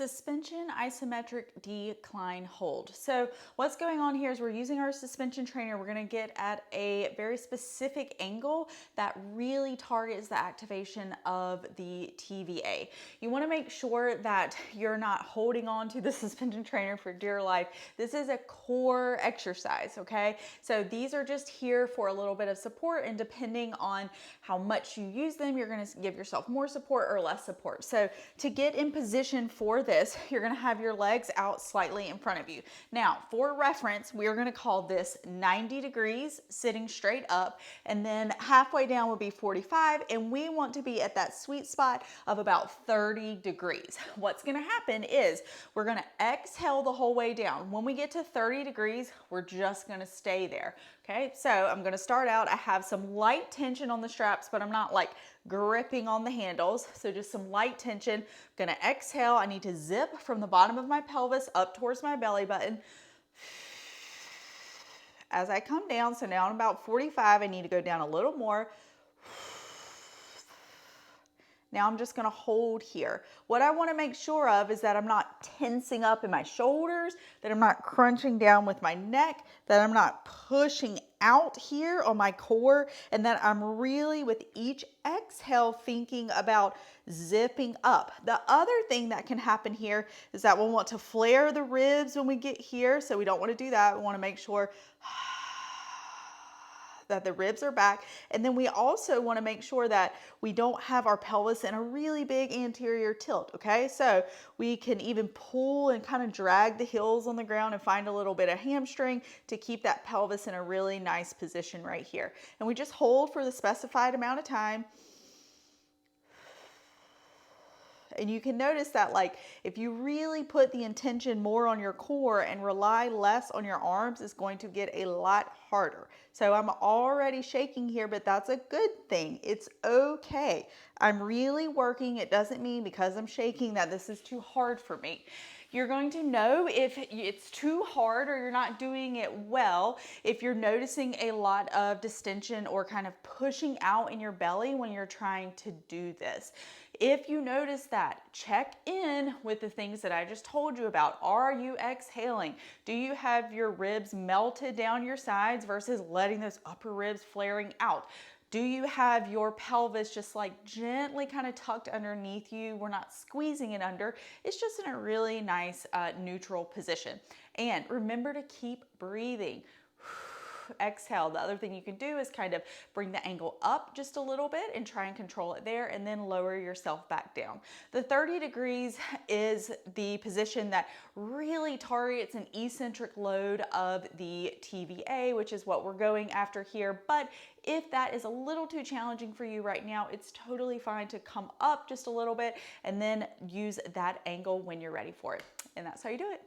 Suspension isometric decline hold. So what's going on here is we're using our suspension trainer. We're going to get at a very specific angle that really targets the activation of the TVA. You want to make sure that you're not holding on to the suspension trainer for dear life. This is a core exercise, okay? So these are just here for a little bit of support, and depending on how much you use them, you're going to give yourself more support or less support. So to get in position for this, you're going to have your legs out slightly in front of you. Now, for reference, we're going to call this 90 degrees sitting straight up, and then halfway down will be 45, and we want to be at that sweet spot of about 30 degrees. What's going to happen is we're going to exhale the whole way down. When we get to 30 degrees, we're just going to stay there. Okay, so I'm going to start out. I have some light tension on the straps, but I'm not like gripping on the handles. So just some light tension. I'm going to exhale. I need to zip from the bottom of my pelvis up towards my belly button. As I come down, so now I'm about 45, I need to go down a little more. Now I'm just going to hold here. What I want to make sure of is that I'm not tensing up in my shoulders, that I'm not crunching down with my neck, that I'm not pushing out here on my core, and that I'm really with each exhale thinking about zipping up. The other thing that can happen here is that we'll want to flare the ribs when we get here, so we don't want to do that. We want to make sure that the ribs are back. And then we also want to make sure that we don't have our pelvis in a really big anterior tilt, okay? So we can even pull and kind of drag the heels on the ground and find a little bit of hamstring to keep that pelvis in a really nice position right here. And we just hold for the specified amount of time. And you can notice that, like, if you really put the intention more on your core and rely less on your arms, it's going to get a lot harder. So I'm already shaking here, but that's a good thing. It's okay. I'm really working. It doesn't mean because I'm shaking that this is too hard for me. You're going to know if it's too hard or you're not doing it well if you're noticing a lot of distension or kind of pushing out in your belly when you're trying to do this. If you notice that, check in with the things that I just told you about. Are you exhaling? Do you have your ribs melted down your sides versus letting those upper ribs flaring out? Do you have your pelvis just like gently kind of tucked underneath you? We're not squeezing it under. It's just in a really nice neutral position. And remember to keep breathing. Exhale. The other thing you can do is kind of bring the angle up just a little bit and try and control it there, and then lower yourself back down. The 30 degrees is the position that really targets an eccentric load of the TVA, which is what we're going after here. But if that is a little too challenging for you right now, it's totally fine to come up just a little bit and then use that angle when you're ready for it. And that's how you do it.